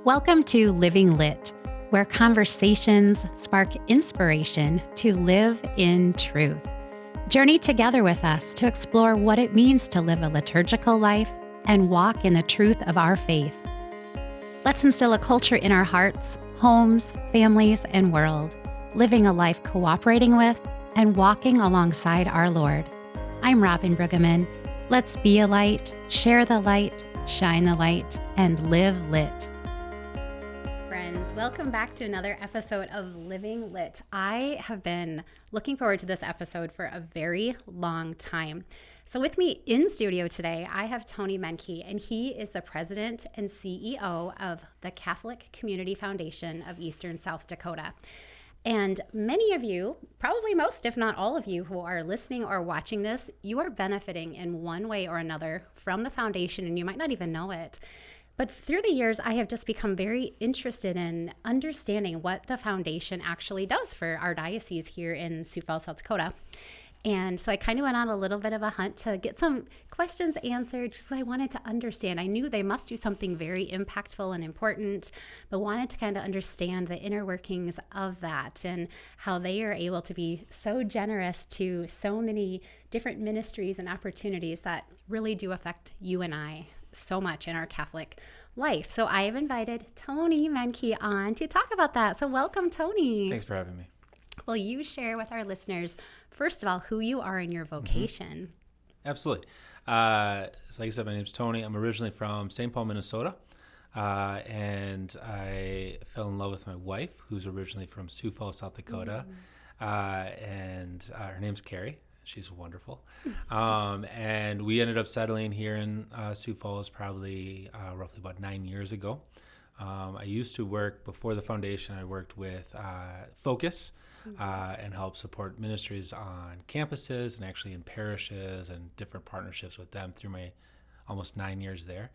Welcome to Living Lit, where conversations spark inspiration to live in truth. Journey together with us to explore what it means to live a liturgical life and walk in the truth of our faith. Let's instill a culture in our hearts, homes, families, and world, living a life cooperating with and walking alongside our Lord. I'm Robyn Brueggemann. Let's be a light, share the light, shine the light, and live lit. Friends, welcome back to another episode of Living Lit. I have been looking forward to this episode for a very long time. So with me in studio today, I have Tony Menke, and he is the president and CEO of the Catholic Community Foundation of Eastern South Dakota. And many of you, probably most, if not all of you who are listening or watching this, you are benefiting in one way or another from the foundation, and you might not even know it. But through the years, I have just become very interested in understanding what the foundation actually does for our diocese here in Sioux Falls, South Dakota. And so I kind of went on a little bit of a hunt to get some questions answered because I wanted to understand. I knew they must do something very impactful and important, but wanted to kind of understand the inner workings of that and how they are able to be so generous to so many different ministries and opportunities that really do affect you and I so much in our Catholic life. So I have invited Tony Menke on to talk about that. So welcome, Tony. Thanks for having me. Will you share with our listeners, first of all, who you are and your vocation? Absolutely. So like I said, my name's Tony. I'm originally from St. Paul, Minnesota. And I fell in love with my wife, who's originally from Sioux Falls, South Dakota. And her name's Carrie. She's wonderful. And we ended up settling here in Sioux Falls probably roughly about 9 years ago. I used to work, before the foundation, I worked with Focus and helped support ministries on campuses and actually in parishes and different partnerships with them through my almost 9 years there.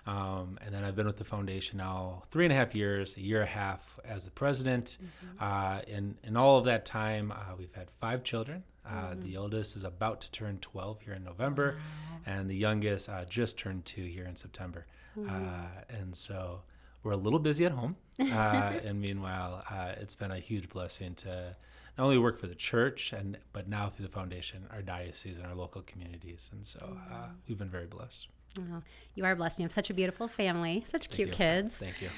And then I've been with the foundation now 3.5 years, a year and a half as the president. In all of that time, we've had 5 children. The oldest is about to turn 12 here in November, and the youngest just turned 2 here in September. And so we're a little busy at home. And meanwhile, it's been a huge blessing to not only work for the church, but now through the foundation, our diocese and our local communities. And so we've been very blessed. Oh, you are blessed. You have such a beautiful family, such cute kids. Thank you.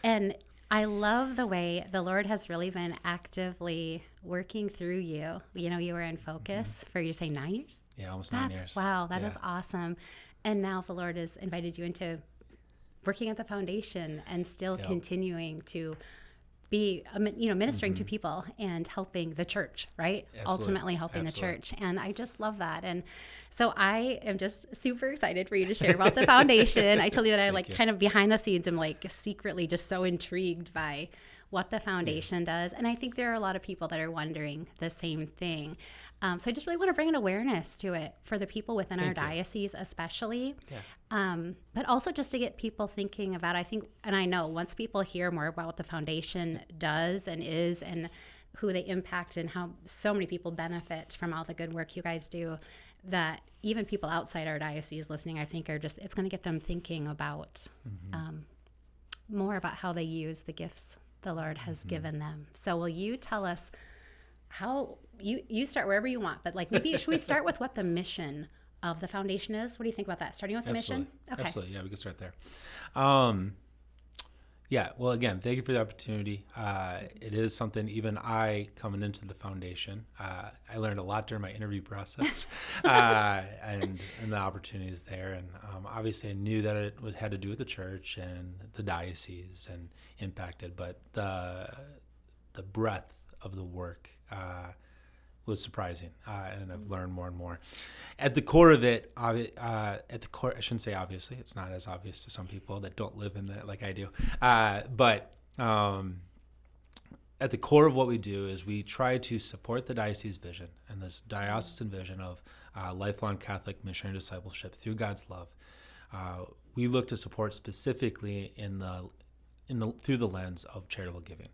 And I love the way the Lord has really been actively working through you. You know, you were in Focus for, you say, 9 years? Yeah, almost 9 years. Wow, that is awesome. And now the Lord has invited you into working at the foundation and still continuing to be, ministering to people and helping the church, right? Absolutely. Ultimately helping the church. And I just love that. And so I am just super excited for you to share about the foundation. I told you that I kind of behind the scenes am secretly just so intrigued by what the foundation does. And I think there are a lot of people that are wondering the same thing. So I just really want to bring an awareness to it for the people within our diocese especially. But also just to get people thinking about, I know once people hear more about what the foundation does and is and who they impact and how so many people benefit from all the good work you guys do, that even people outside our diocese listening, I think it's going to get them thinking about more about how they use the gifts the Lord has given them. So will you tell us how you start wherever you want, but maybe should we start with what the mission of the foundation is? What do you think about that? Starting with the mission? Okay. Absolutely. Yeah, we can start there. Well, again, thank you for the opportunity. It is something, even I, coming into the foundation, I learned a lot during my interview process and the opportunities there. And obviously I knew that it had to do with the church and the diocese and impacted, but the breadth of the work was surprising, and I've learned more and more. At the core of it, I shouldn't say obviously, it's not as obvious to some people that don't live in that like I do, but at the core of what we do is we try to support the diocese vision and this diocesan vision of lifelong Catholic missionary discipleship through God's love. We look to support specifically through the lens of charitable giving.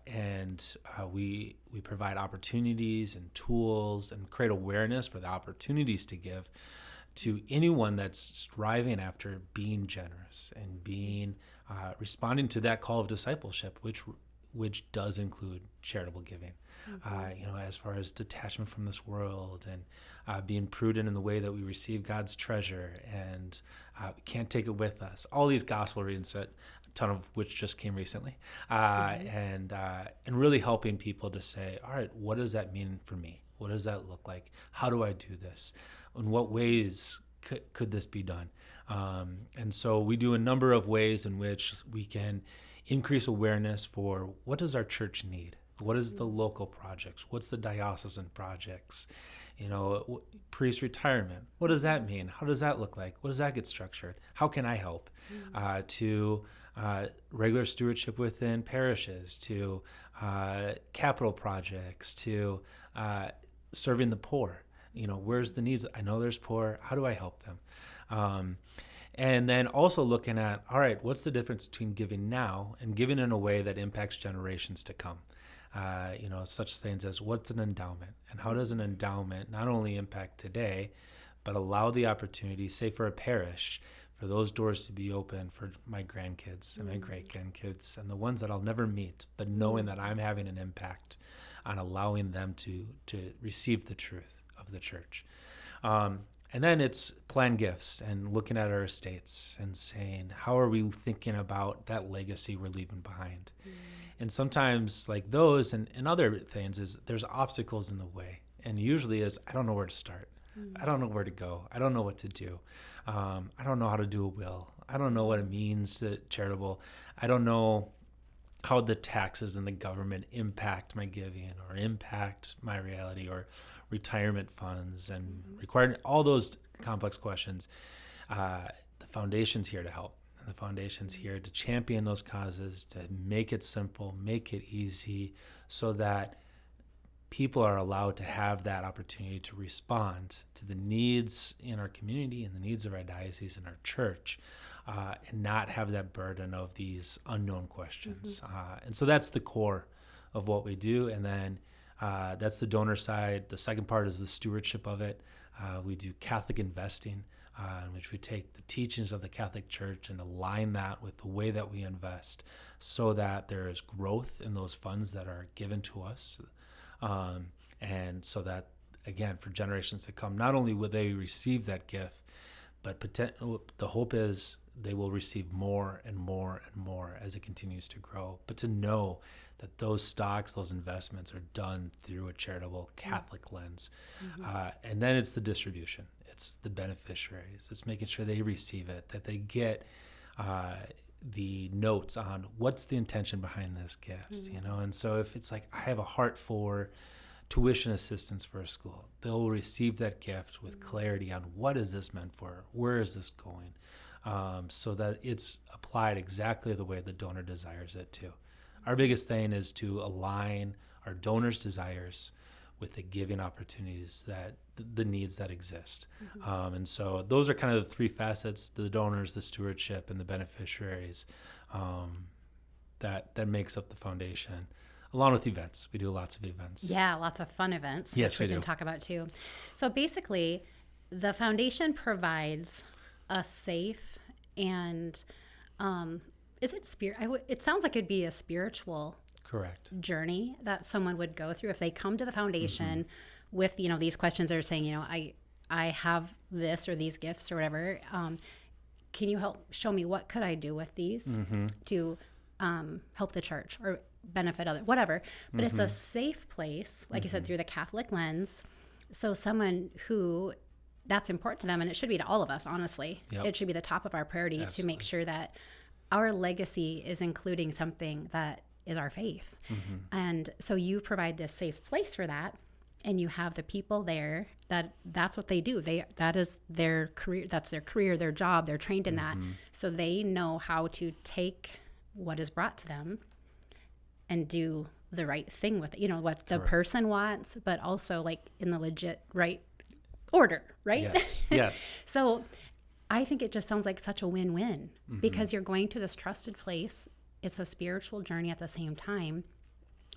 And we provide opportunities and tools and create awareness for the opportunities to give to anyone that's striving after being generous and being responding to that call of discipleship, which does include charitable giving. As far as detachment from this world and being prudent in the way that we receive God's treasure, and we can't take it with us. All these gospel readings, a ton of which just came recently, and really helping people to say, all right, what does that mean for me? What does that look like? How do I do this? In what ways could this be done? And so we do a number of ways in which we can increase awareness for what does our church need? What is the local projects? What's the diocesan projects? Priest retirement. What does that mean? How does that look like? What does that get structured? How can I help? To regular stewardship within parishes, to capital projects, to serving the poor. Where's the needs? I know there's poor. How do I help them? And then also looking at, all right, what's the difference between giving now and giving in a way that impacts generations to come? Such things as what's an endowment, and how does an endowment not only impact today, but allow the opportunity, say for a parish, for those doors to be open for my grandkids and my great-grandkids and the ones that I'll never meet, but knowing that I'm having an impact on allowing them to receive the truth of the church. And then it's planned gifts and looking at our estates and saying, how are we thinking about that legacy we're leaving behind? And sometimes like those and other things is there's obstacles in the way. And usually is, I don't know where to start. I don't know where to go. I don't know what to do. I don't know how to do a will. I don't know what it means to charitable. I don't know how the taxes and the government impact my giving or impact my reality or retirement funds and requiring all those complex questions. The foundation's here to help. And the foundation's here to champion those causes, to make it simple, make it easy, so that people are allowed to have that opportunity to respond to the needs in our community and the needs of our diocese and our church, and not have that burden of these unknown questions. And so that's the core of what we do. And then that's the donor side. The second part is the stewardship of it. We do Catholic investing, in which we take the teachings of the Catholic Church and align that with the way that we invest so that there is growth in those funds that are given to us. And so that, again, for generations to come, not only will they receive that gift, but the hope is they will receive more and more and more as it continues to grow. But to know that those stocks, those investments are done through a charitable Catholic lens. And then it's the distribution. It's the beneficiaries. It's making sure they receive it, that they get the notes on what's the intention behind this gift, And so if it's like, I have a heart for tuition assistance for a school, they'll receive that gift with clarity on what is this meant for? Where is this going? So that it's applied exactly the way the donor desires it to. Our biggest thing is to align our donors' desires with the giving opportunities that the needs that exist. And so those are kind of the three facets: the donors, the stewardship, and the beneficiaries. That makes up the foundation, along with events. We do lots of events. Yeah, lots of fun events. Yes, which we can talk about too. So basically, the foundation provides a safe and is it it sounds like it'd be a spiritual correct journey that someone would go through if they come to the foundation with these questions. They're saying, I have this or these gifts or whatever. Can you help show me what could I do with these to help the church or benefit others, whatever. But it's a safe place, like you said, through the Catholic lens. So someone who that's important to them, and it should be to all of us, honestly. It should be the top of our priority to make sure that our legacy is including something that is our faith. And so you provide this safe place for that, and you have the people there that's what they do. That is their career, their job, they're trained in that. So they know how to take what is brought to them and do the right thing with it, what the person wants, but also like in the legit right order, right? Yes. So I think it just sounds like such a win-win because you're going to this trusted place. It's a spiritual journey at the same time,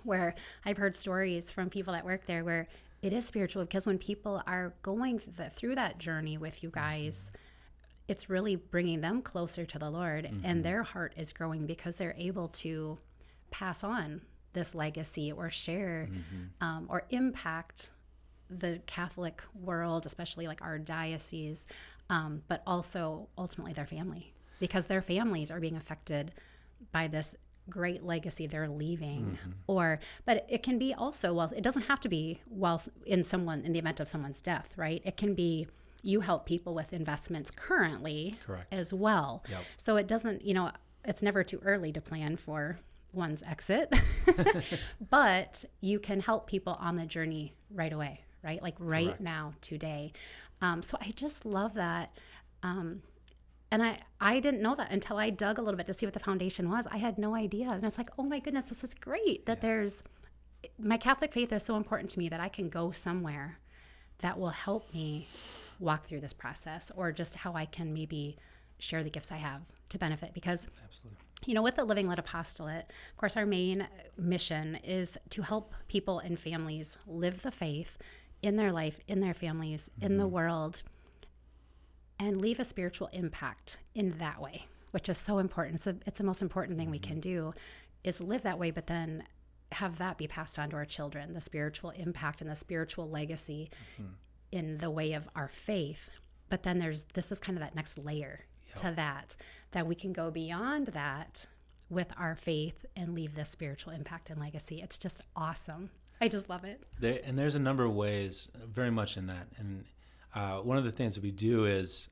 where I've heard stories from people that work there where It is spiritual because when people are going through that journey with you guys, it's really bringing them closer to the Lord, and their heart is growing because they're able to pass on this legacy or share or impact the Catholic world, especially like our diocese, but also ultimately their family, because their families are being affected by this great legacy they're leaving. But it can be also, well, it doesn't have to be in the event of someone's death, right? It can be you help people with investments currently as well. Yep. So it doesn't, it's never too early to plan for one's exit, but you can help people on the journey right away, right? Like right now, today. So I just love that. And I didn't know that until I dug a little bit to see what the foundation was. I had no idea. And it's like, oh my goodness, this is great that my Catholic faith is so important to me that I can go somewhere that will help me walk through this process, or just how I can maybe share the gifts I have to benefit. Because with the Living LIT Apostolate, of course, our main mission is to help people and families live the faith in their life, in their families, in the world, and leave a spiritual impact in that way, which is so important. It's the most important thing we can do, is live that way, but then have that be passed on to our children, the spiritual impact and the spiritual legacy in the way of our faith. But then this is kind of that next layer to that we can go beyond that with our faith and leave this spiritual impact and legacy. It's just awesome. I just love it. There's a number of ways very much in that. And one of the things that we do is,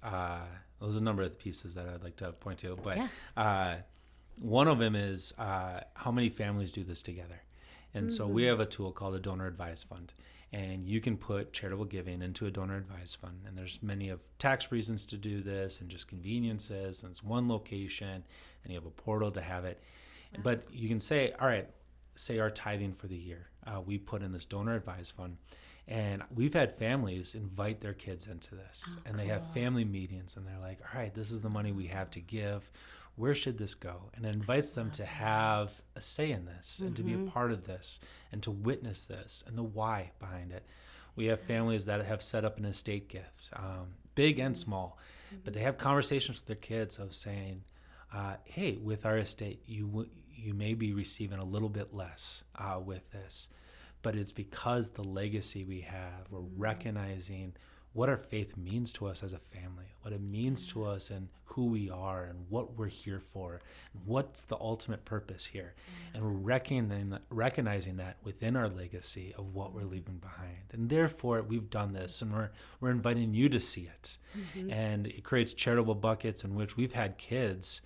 there's a number of pieces that I'd like to point to, but one of them is how many families do this together. And so we have a tool called a donor advised fund, and you can put charitable giving into a donor advised fund. And there's many of tax reasons to do this and just conveniences, and it's one location and you have a portal to have it. But you can say, all right, say our tithing for the year, we put in this donor advised fund. And we've had families invite their kids into this, and they have family meetings, and they're like, all right, this is the money we have to give. Where should this go? And it invites them to have a say in this and to be a part of this and to witness this and the why behind it. We have families that have set up an estate gift, big and small, but they have conversations with their kids of saying, hey, with our estate, you may be receiving a little bit less with this. But it's because the legacy we have, we're recognizing what our faith means to us as a family, what it means to us and who we are and what we're here for, and what's the ultimate purpose here. And we're recognizing that within our legacy of what we're leaving behind. And therefore, we've done this, and we're inviting you to see it. And it creates charitable buckets in which we've had kids,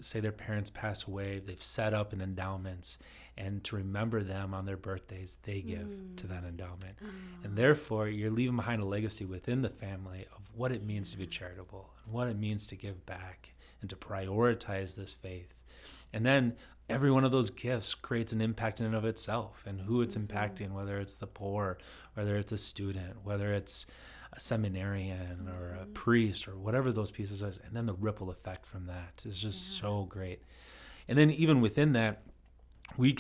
say their parents pass away, they've set up an endowments, and to remember them on their birthdays, they give to that endowment. And therefore, you're leaving behind a legacy within the family of what it means to be charitable and what it means to give back and to prioritize this faith. And then every one of those gifts creates an impact in and of itself, and who it's impacting, whether it's the poor, whether it's a student, whether it's a seminarian or a priest or whatever those pieces is. And then the ripple effect from that is just so great. And then even within that, we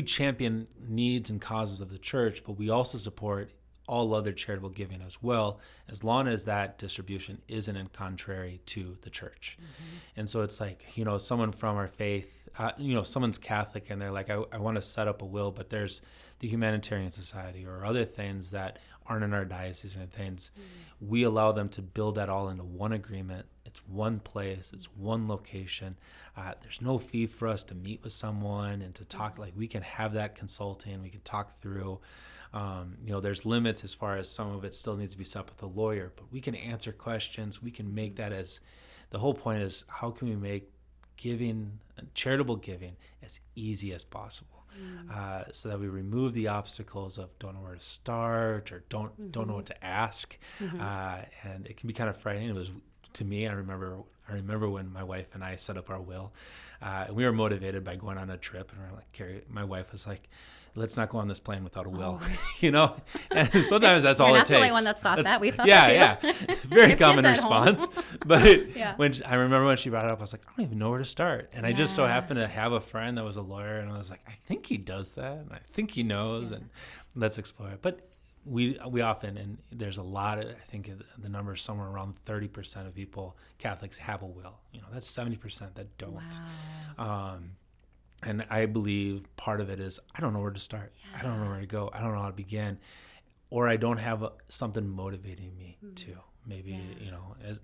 champion needs and causes of the church, but we also support all other charitable giving as well, as long as that distribution isn't in contrary to the church. And so it's like, someone from our faith, someone's Catholic and they're like, I want to set up a will, but there's the Humanitarian Society or other things that aren't in our diocese and things. We allow them to build that all into one agreement. It's one place, it's one location. There's no fee for us to meet with someone and to talk. Like, we can have that consulting, we can talk through. There's limits as far as some of it still needs to be set up with a lawyer, but we can answer questions. We can make that as, the whole point is, how can we make giving, charitable giving, as easy as possible? So that we remove the obstacles of don't know where to start or don't know what to ask. And it can be kind of frightening. It was, to me, I remember when my wife and I set up our will. We were motivated by going on a trip, and we're like, Carrie, my wife was like, let's not go on this plane without a will, And sometimes that's all it takes. You're not the only one that's thought that. We've thought that too. Yeah. Very common response. But I remember when she brought it up, I was like, I don't even know where to start. And I just so happened to have a friend that was a lawyer, and I was like, I think he does that, and I think he knows, and let's explore it. But we often, and there's a lot of, I think the number is somewhere around 30% of people, Catholics, have a will. That's 70% that don't. Wow. And I believe part of it is, I don't know where to start. Yeah. I don't know where to go. I don't know how to begin. Or I don't have something motivating me to. Maybe,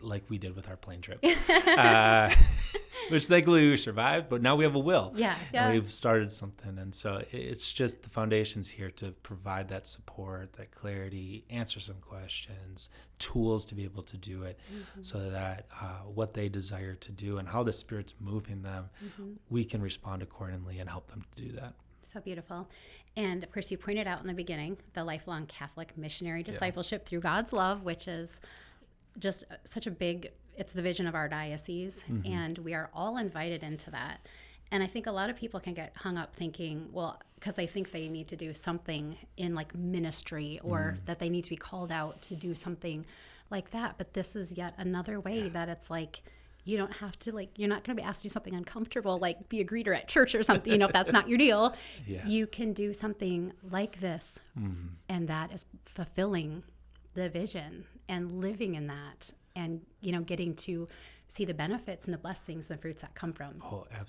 like we did with our plane trip, which thankfully we survived, but now we have a will. Yeah. And we've started something. And so it's just the foundation's here to provide that support, that clarity, answer some questions, tools to be able to do it, so that what they desire to do and how the Spirit's moving them, we can respond accordingly and help them to do that. So beautiful. And of course, you pointed out in the beginning, the lifelong Catholic missionary discipleship through God's love, which is just such a big, it's the vision of our diocese. And we are all invited into that. And I think a lot of people can get hung up thinking, well, because they think they need to do something in like ministry, or that they need to be called out to do something like that. But this is yet another way that it's like, you don't have to, like, you're not going to be asked to do something uncomfortable, like be a greeter at church or something, if that's not your deal. Yes. You can do something like this. And that is fulfilling the vision and living in that, and, getting to see the benefits and the blessings, the fruits that come from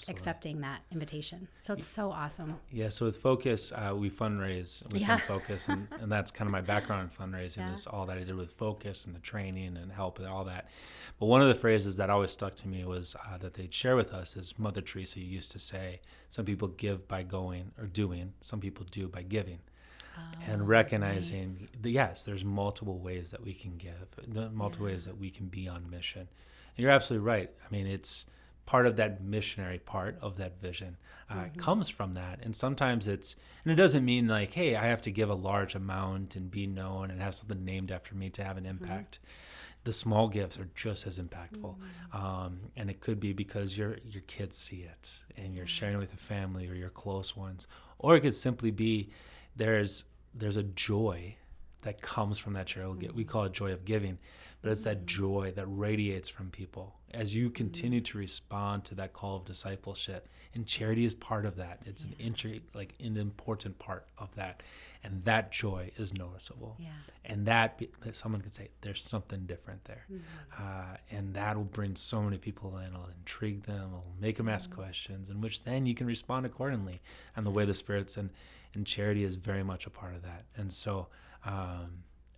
accepting that invitation. So it's so awesome. Yeah. So with Focus, we fundraise within Focus, and that's kind of my background in fundraising, is all that I did with Focus and the training and help and all that. But one of the phrases that always stuck to me was that they'd share with us is Mother Teresa used to say, some people give by going or doing, some people do by giving. And recognizing there's multiple ways that we can give, multiple ways that we can be on mission. And you're absolutely right. I mean, it's part of that missionary part of that vision comes from that. And sometimes and it doesn't mean like, hey, I have to give a large amount and be known and have something named after me to have an impact. The small gifts are just as impactful. And it could be because your kids see it and you're sharing it with a family or your close ones. Or it could simply be there's a joy that comes from that charitable gift. We call it joy of giving, but it's that joy that radiates from people as you continue to respond to that call of discipleship. And charity is part of that. It's an important part of that. And that joy is noticeable. Yeah. And that someone could say, there's something different there. And that will bring so many people in. It'll intrigue them. It'll make them ask questions, in which then you can respond accordingly. And the way the Spirit's and charity is very much a part of that. And so,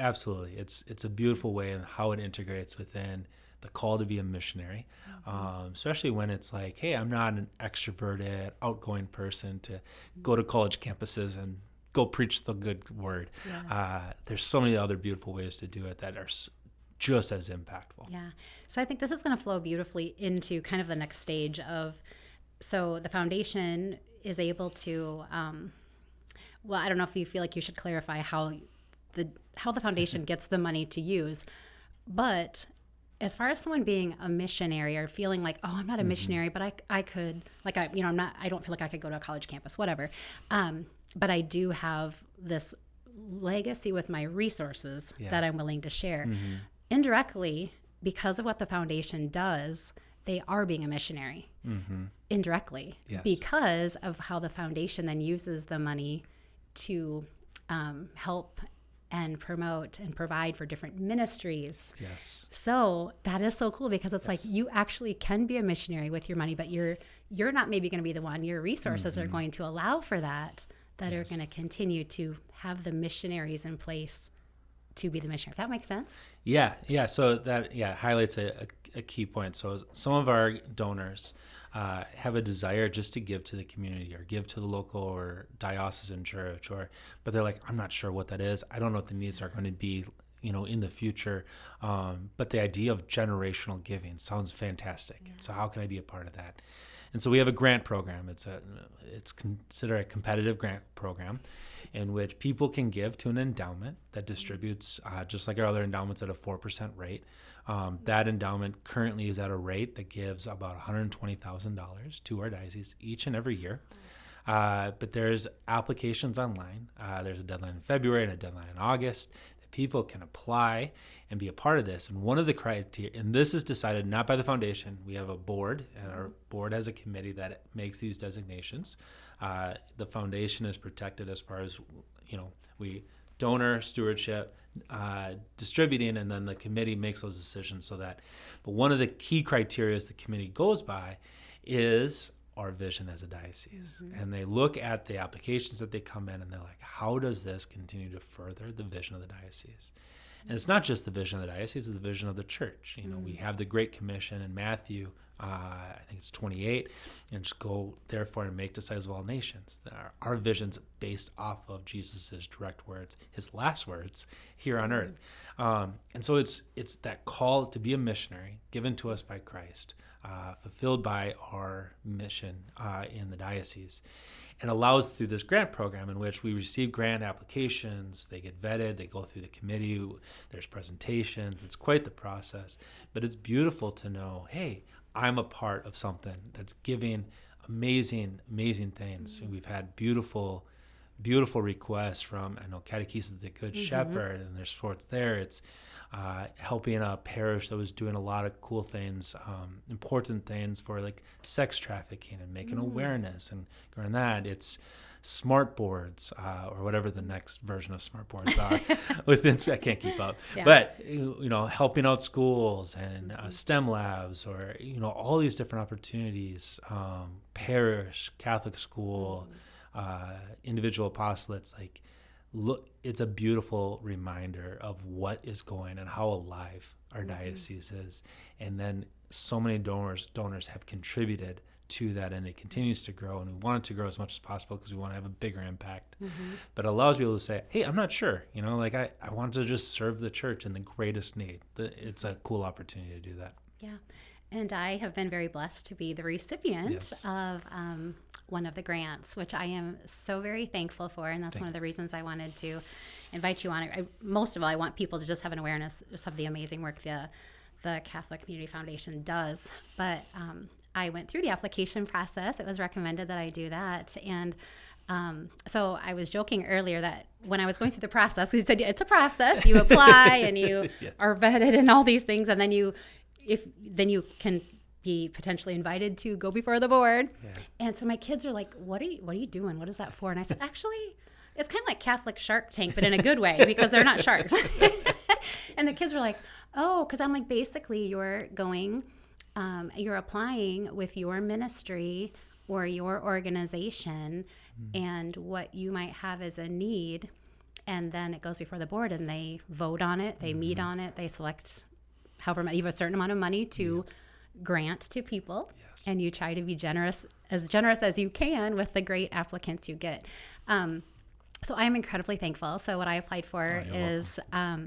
absolutely, it's a beautiful way in how it integrates within the call to be a missionary, especially when it's like, hey, I'm not an extroverted, outgoing person to go to college campuses and go preach the good word. There's so many other beautiful ways to do it that are just as impactful. Yeah. So I think this is going to flow beautifully into kind of the next stage of, so the foundation is able to, well, I don't know if you feel like you should clarify how the foundation gets the money to use, but as far as someone being a missionary or feeling like, oh, I'm not a missionary, but I could, like, I don't feel like I could go to a college campus, whatever. But I do have this legacy with my resources that I'm willing to share. Indirectly, because of what the foundation does, they are being a missionary indirectly because of how the foundation then uses the money to help and promote and provide for different ministries. Yes. So that is so cool, because it's like you actually can be a missionary with your money, but you're not maybe going to be the one. Your resources are going to allow for that are going to continue to have the missionaries in place to be the missionary. If that makes sense? Yeah. So that highlights a key point. So some of our donors have a desire just to give to the community or give to the local or diocesan church, but they're like, I'm not sure what that is. I don't know what the needs are going to be, in the future. But the idea of generational giving sounds fantastic. Yeah. So how can I be a part of that? And so we have a grant program. It's considered a competitive grant program in which people can give to an endowment that distributes, just like our other endowments, at a 4% rate. That endowment currently is at a rate that gives about $120,000 to our diocese each and every year. But there's applications online. There's a deadline in February and a deadline in August. People can apply and be a part of this. And one of the criteria, and this is decided not by the foundation. We have a board, and our board has a committee that makes these designations. The foundation is protected as far as, we donor, stewardship, distributing, and then the committee makes those decisions but one of the key criteria the committee goes by is our vision as a diocese. And they look at the applications that they come in and they're like, how does this continue to further the vision of the diocese? And it's not just the vision of the diocese, it's the vision of the church. We have the Great Commission in Matthew, I think it's 28, and just go therefore and make disciples of all nations. Our vision's based off of Jesus's direct words, his last words here on earth. And so it's that call to be a missionary given to us by Christ, fulfilled by our mission in the diocese, and allows through this grant program in which we receive grant applications, they get vetted, they go through the committee, there's presentations, it's quite the process, but it's beautiful to know, hey, I'm a part of something that's giving amazing things. And we've had beautiful requests from, I know, Catechesis of the Good Shepherd, and there's sports there. It's helping a parish that was doing a lot of cool things, important things for like sex trafficking and making awareness and going that. It's smart boards or whatever the next version of smart boards are within, I can't keep up, but helping out schools and STEM labs, or all these different opportunities, parish, Catholic school, individual apostolates. Like, look, it's a beautiful reminder of what is going and how alive our diocese is. And then so many donors have contributed to that, and it continues to grow, and we want it to grow as much as possible because we want to have a bigger impact. But it allows people to say, hey, I'm not sure, I want to just serve the church in the greatest need. It's a cool opportunity to do that. Yeah. And I have been very blessed to be the recipient of one of the grants, which I am so very thankful for. And that's one of the reasons I wanted to invite you on. Most of all, I want people to just have an awareness, just of the amazing work the Catholic Community Foundation does. But I went through the application process. It was recommended that I do that. And so I was joking earlier that when I was going through the process, he said, it's a process. You apply and you are vetted and all these things. And then you can be potentially invited to go before the board. Yeah. And so my kids are like, what are you doing? What is that for? And I said, actually, it's kind of like Catholic Shark Tank, but in a good way, because they're not sharks. And the kids were like, oh, because I'm like, basically you're applying with your ministry or your organization and what you might have as a need. And then it goes before the board and they vote on it. They meet on it. They select however much, you have a certain amount of money to grant to people. Yes. And you try to be generous as you can with the great applicants you get. So I'm incredibly thankful. So what I applied for is a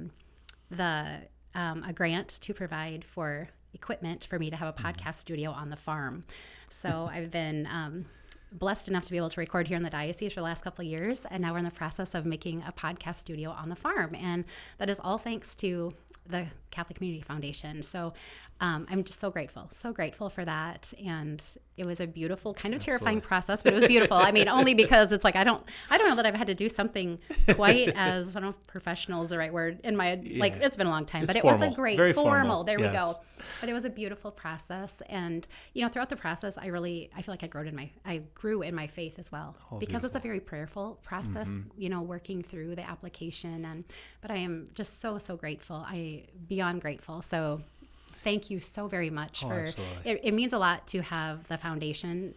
grant to provide for equipment for me to have a podcast studio on the farm. So I've been blessed enough to be able to record here in the diocese for the last couple of years, and now we're in the process of making a podcast studio on the farm, and that is all thanks to the Catholic Community Foundation. So I'm just so grateful for that. And it was a beautiful, kind of terrifying process, but it was beautiful. I mean, only because it's like, I don't know that I've had to do something quite as, I don't know if professional is the right word in my, like, it's been a long time, but it was a great very formal. There we go. But it was a beautiful process. And, throughout the process, I feel like I grew in my faith as well, because it's a very prayerful process, working through the application. But I am just so grateful. Beyond grateful. So thank you so very much for it. Means a lot to have the foundation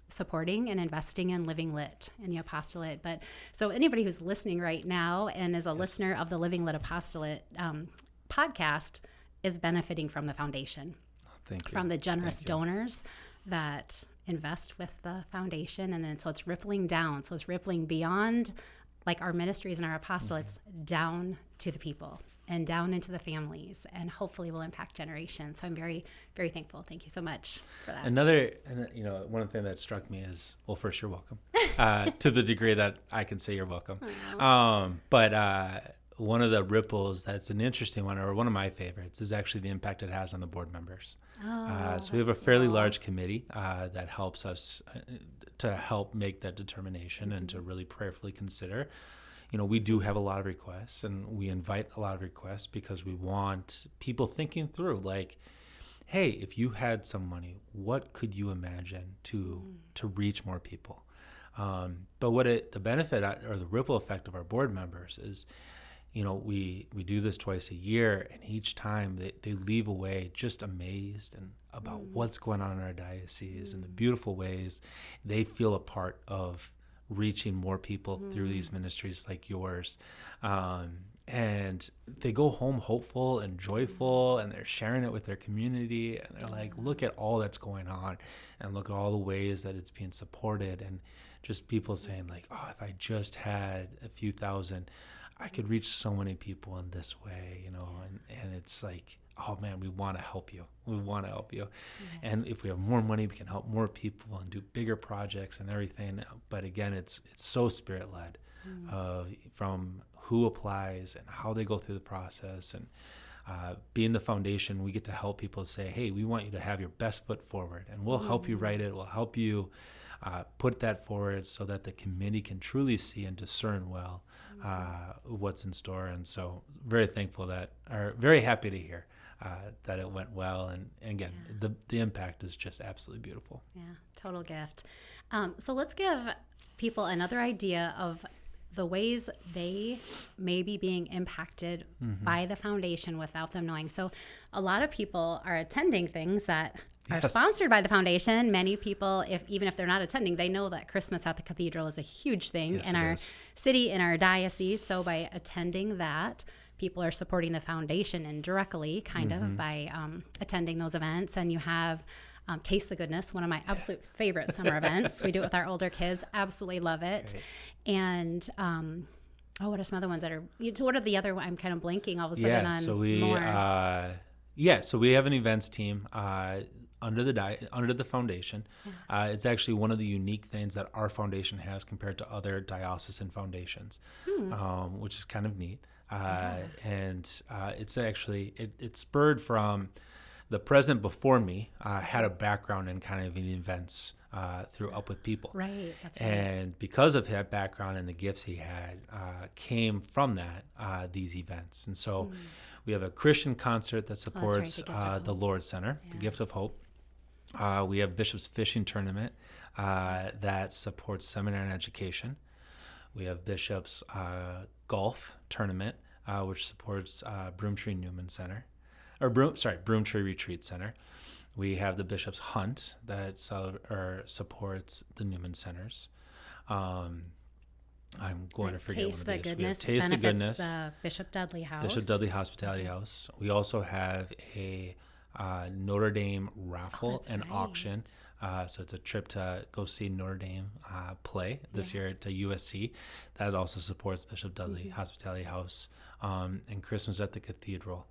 supporting and investing in Living Lit and the Apostolate. But so anybody who's listening right now and is a listener of the Living Lit Apostolate podcast is benefiting from the foundation. Thank you. From the generous donors that invest with the foundation. And then so it's rippling down. So it's rippling beyond like our ministries and our apostolates down to the people and down into the families, and hopefully will impact generations. So I'm very, very thankful. Thank you so much for that. One of the things that struck me is, well, first, you're welcome, to the degree that I can say you're welcome. But one of the ripples that's an interesting one, or one of my favorites, is actually the impact it has on the board members. So we have a fairly large committee that helps us to help make that determination and to really prayerfully consider. We do have a lot of requests, and we invite a lot of requests because we want people thinking through, like, hey, if you had some money, what could you imagine to reach more people? But the benefit or the ripple effect of our board members is, we do this twice a year, and each time they leave away just amazed and about what's going on in our diocese and the beautiful ways they feel a part of reaching more people through these ministries like yours. And they go home hopeful and joyful, and they're sharing it with their community, and they're like, look at all that's going on, and look at all the ways that it's being supported. And just people saying like, oh, if I just had a few thousand, I could reach so many people in this way, and it's like, oh man, we want to help you. We want to help you. Mm-hmm. And if we have more money, we can help more people and do bigger projects and everything. But again, it's so spirit-led, from who applies and how they go through the process. And being the foundation, we get to help people say, hey, we want you to have your best foot forward, and we'll help you write it. We'll help you put that forward so that the committee can truly see and discern well what's in store. And so very thankful very happy to hear that it went well. And again, the impact is just absolutely beautiful. Yeah, total gift. So let's give people another idea of the ways they may be being impacted by the foundation without them knowing. So a lot of people are attending things that are sponsored by the foundation. Many people, even if they're not attending, they know that Christmas at the cathedral is a huge thing in our city, in our diocese. So by attending that, people are supporting the foundation indirectly, kind of, by attending those events. And you have Taste the Goodness, one of my absolute favorite summer events. We do it with our older kids. Absolutely love it. Great. And what are some other ones that are? What are the other? I'm kind of blanking all of a sudden on more. So we have an events team under the foundation. It's actually one of the unique things that our foundation has compared to other diocesan foundations, which is kind of neat. And it's actually it spurred from the president before me had a background in kind of in events through Up With People. Right, that's right. And because of that background and the gifts he had, came from that, these events. And so we have a Christian concert that supports the Lord's Center, the Gift of Hope. We have Bishop's Fishing Tournament that supports seminary and education. We have Bishop's Golf Tournament, which supports Broomtree Newman Center. Broomtree Retreat Center. We have the Bishop's Hunt that supports the Newman Centers. I'm going to forget Taste one of these. The Goodness Taste the Goodness. The Bishop Dudley House. Bishop Dudley Hospitality House. We also have a Notre Dame raffle and auction. So it's a trip to go see Notre Dame play this year to USC. That also supports Bishop Dudley Hospitality House. And Christmas at the Cathedral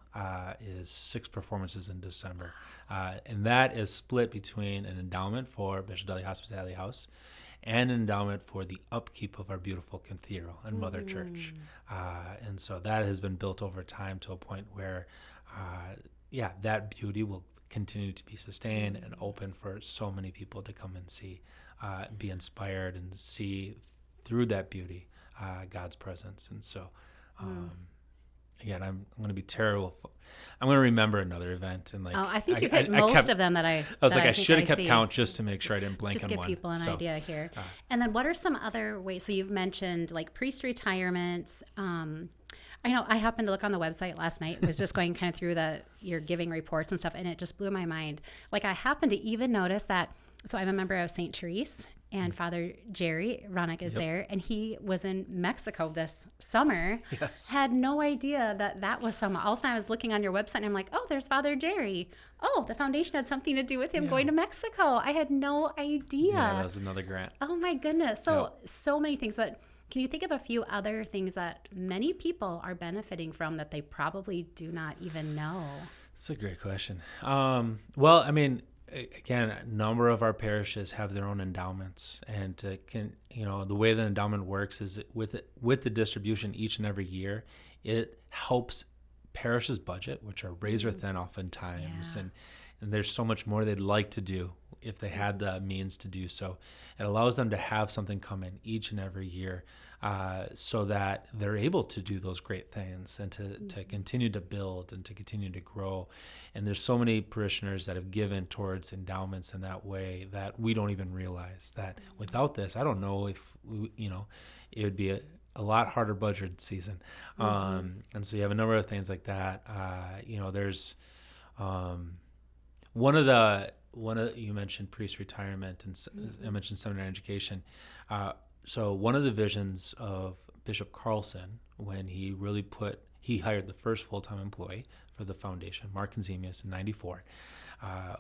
is 6 performances in December. And that is split between an endowment for Bishop Dudley Hospitality House and an endowment for the upkeep of our beautiful cathedral and Mother Church. And so that has been built over time to a point where, that beauty will continue to be sustained and open for so many people to come and see, be inspired and see through that beauty God's presence. And so, again, I'm going to be terrible. I'm going to remember another event and I think you've hit most of them that I was I should have kept count just to make sure I didn't blank just on one. Just give people an idea here. And then what are some other ways? So you've mentioned like priest retirements. I know I happened to look on the website last night. I was just going kind of through your giving reports and stuff, and it just blew my mind. Like I happened to even notice that, so I'm a member of St. Therese, and Father Jerry Ronick is there, and he was in Mexico this summer. Yes. Had no idea that was some. All of a sudden I was looking on your website, and I'm like, oh, there's Father Jerry. Oh, the foundation had something to do with him going to Mexico. I had no idea. Yeah, that was another grant. Oh my goodness. So many things, but can you think of a few other things that many people are benefiting from that they probably do not even know? That's a great question. Well, I mean, again, a number of our parishes have their own endowments, and the way the endowment works is with the distribution each and every year, it helps parishes' budget, which are razor thin oftentimes, and there's so much more they'd like to do if they had the means to do so. It allows them to have something come in each and every year so that they're able to do those great things and to continue to build and to continue to grow. And there's so many parishioners that have given towards endowments in that way that we don't even realize that without this, I don't know if, it would be a lot harder budget season. And so you have a number of things like that. There's you mentioned priest retirement, and I mentioned seminary education. So one of the visions of Bishop Carlson, when he hired the first full-time employee for the foundation, Mark Enzemius, in 94,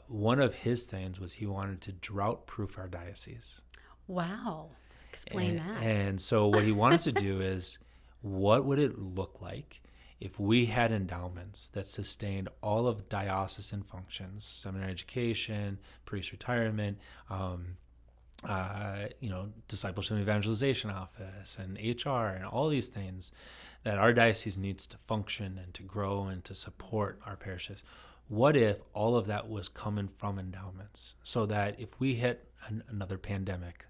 one of his things was he wanted to drought-proof our diocese. Wow. Explain that. And so what he wanted to do is, what would it look like if we had endowments that sustained all of diocesan functions, seminary education, priest retirement, discipleship and evangelization office, and HR, and all these things that our diocese needs to function and to grow and to support our parishes. What if all of that was coming from endowments, so that if we hit another pandemic,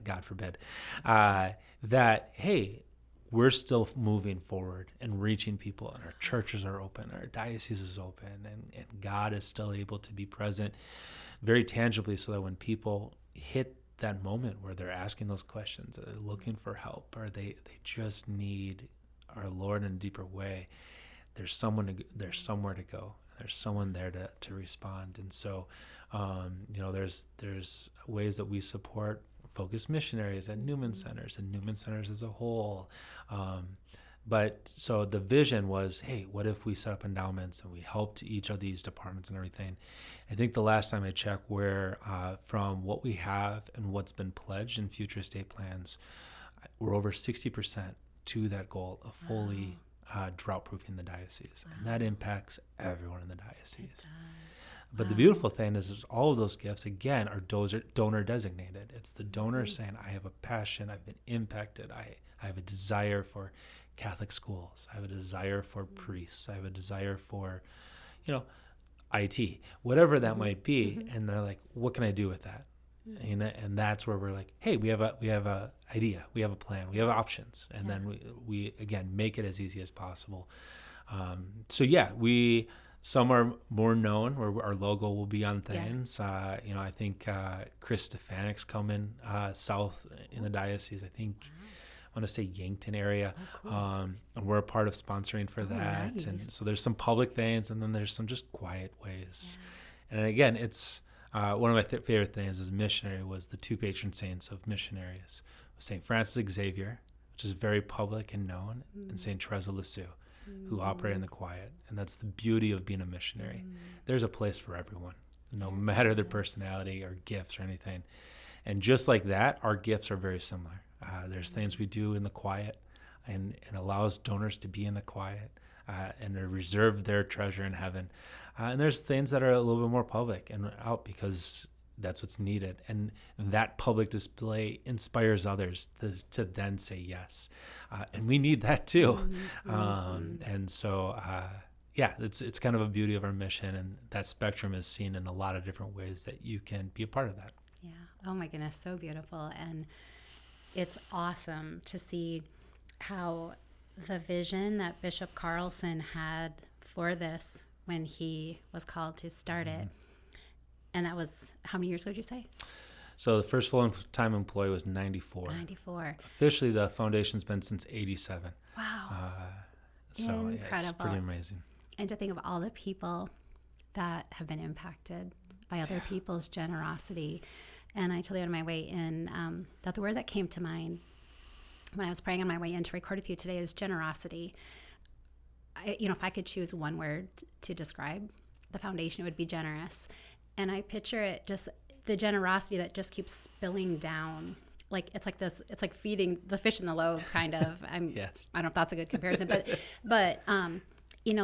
God forbid, that, hey, we're still moving forward and reaching people, and our churches are open, our diocese is open, and God is still able to be present very tangibly, so that when people hit that moment where they're asking those questions, they're looking for help, or they just need our Lord in a deeper way, there's somewhere to go. There's someone there to respond. And so, there's ways that we support focused missionaries at Newman Centers and Newman Centers as a whole. But so the vision was, hey, what if we set up endowments and we helped each of these departments and everything? I think the last time I checked, from what we have and what's been pledged in future state plans, we're over 60% to that goal of fully drought-proofing the diocese. Wow. And that impacts everyone in the diocese. But the beautiful thing is all of those gifts, again, are donor designated. It's the donor saying, I have a passion, I've been impacted, I have a desire for Catholic schools, I have a desire for priests, I have a desire for, IT, whatever that might be. And they're like, what can I do with that? And that's where we're like, hey, we have a idea, we have a plan, we have options. And then we again, make it as easy as possible. Some are more known, where our logo will be on things. I think Chris Stefanik's coming south in the diocese. I think I want to say Yankton area. Oh, cool. And we're a part of sponsoring for that. Nice. And so there's some public things, and then there's some just quiet ways. Yeah. And again, it's one of my favorite things as a missionary was the two patron saints of missionaries, St. Francis Xavier, which is very public and known, and St. Teresa Lisieux, who operate in the quiet. And that's the beauty of being a missionary. There's a place for everyone, no matter their personality or gifts or anything. And just like that, our gifts are very similar. There's things we do in the quiet, and it allows donors to be in the quiet and to reserve their treasure in heaven. And there's things that are a little bit more public and out because that's what's needed. And that public display inspires others to then say yes. And we need that too. And so, it's kind of a beauty of our mission. And that spectrum is seen in a lot of different ways that you can be a part of that. Yeah. Oh my goodness. So beautiful. And it's awesome to see how the vision that Bishop Carlson had for this when he was called to start it. And that was, how many years ago did you say? So the first full-time employee was 94. 94. Officially, the foundation's been since 87. Wow. Incredible. Yeah, it's pretty amazing. And to think of all the people that have been impacted by other people's generosity. And I told you on my way in that the word that came to mind when I was praying on my way in to record with you today is generosity. If I could choose one word to describe the foundation, it would be generous. And I picture it just the generosity that just keeps spilling down. Like it's like feeding the fish and the loaves kind of. Yes. I don't know if that's a good comparison, but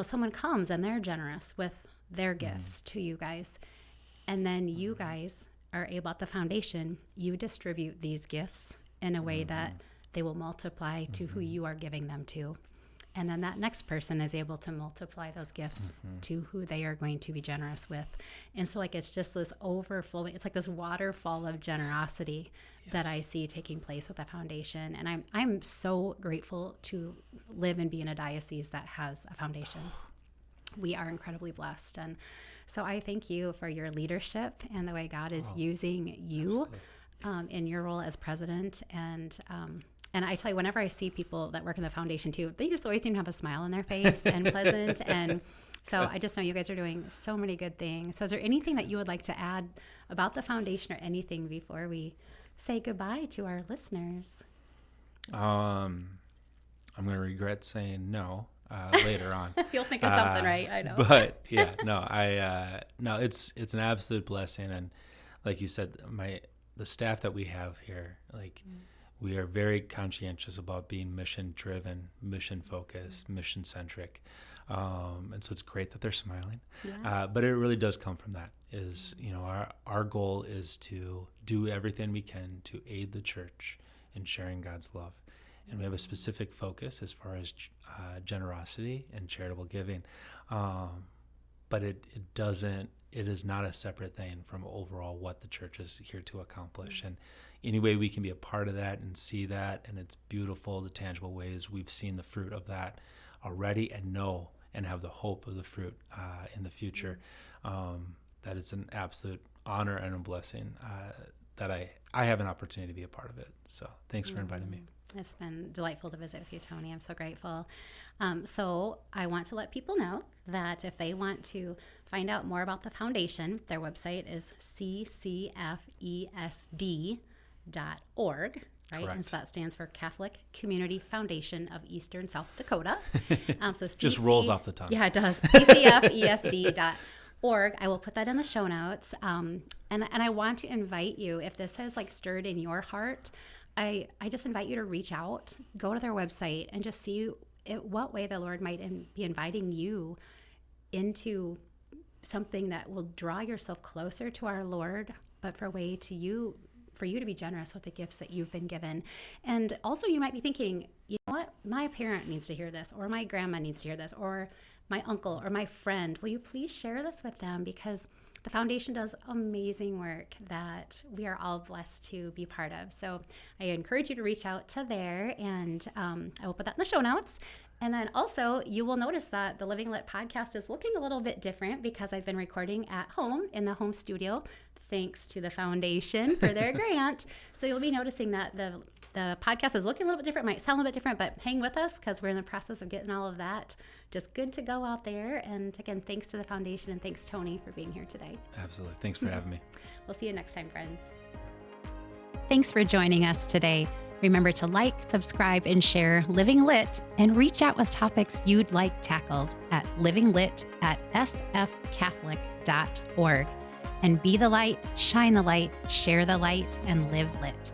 someone comes and they're generous with their gifts to you guys. And then you guys are able at the foundation, you distribute these gifts in a way that they will multiply to who you are giving them to. And then that next person is able to multiply those gifts to who they are going to be generous with. And so like, it's just this overflowing, it's like this waterfall of generosity that I see taking place with the foundation. And I'm so grateful to live and be in a diocese that has a foundation. We are incredibly blessed. And so I thank you for your leadership and the way God is using you in your role as president. And I tell you, whenever I see people that work in the foundation too, they just always seem to have a smile on their face and pleasant. And so I just know you guys are doing so many good things. So is there anything that you would like to add about the foundation or anything before we say goodbye to our listeners? I'm going to regret saying no later on. You'll think of something, right? I know. But yeah, no, it's an absolute blessing. And like you said, the staff that we have here, we are very conscientious about being mission-driven, mission-focused, mission-centric. And so it's great that they're smiling. Yeah. But it really does come from that, is, our goal is to do everything we can to aid the church in sharing God's love. And we have a specific focus as far as generosity and charitable giving. But it is not a separate thing from overall what the church is here to accomplish. And any way we can be a part of that and see that, and it's beautiful, the tangible ways we've seen the fruit of that already, and know and have the hope of the fruit in the future, that it's an absolute honor and a blessing that I have an opportunity to be a part of it. So thanks for inviting me. It's been delightful to visit with you, Tony. I'm so grateful. So I want to let people know that if they want to find out more about the foundation, their website is ccfesd.org. Right? Correct. And so that stands for Catholic Community Foundation of Eastern South Dakota. So just rolls off the tongue. Yeah, it does. ccfesd.org. I will put that in the show notes. And I want to invite you, if this has stirred in your heart, I just invite you to reach out, go to their website, and just see what way the Lord might be inviting you into something that will draw yourself closer to our Lord, but for you to be generous with the gifts that you've been given. And also you might be thinking, you know what, my parent needs to hear this, or my grandma needs to hear this, or my uncle or my friend. Will you please share this with them? Because the foundation does amazing work that we are all blessed to be part of. So I encourage you to reach out to there, and I will put that in the show notes. And then also you will notice that the Living Lit podcast is looking a little bit different because I've been recording at home in the home studio, thanks to the foundation for their grant. So you'll be noticing that the podcast is looking a little bit different, might sound a little bit different, but hang with us because we're in the process of getting all of that just good to go out there. And again, thanks to the foundation, and thanks, Tony, for being here today. Absolutely. Thanks for having me. We'll see you next time, friends. Thanks for joining us today. Remember to like, subscribe, and share Living Lit, and reach out with topics you'd like tackled at livinglit@sfcatholic.org. And be the light, shine the light, share the light, and live lit.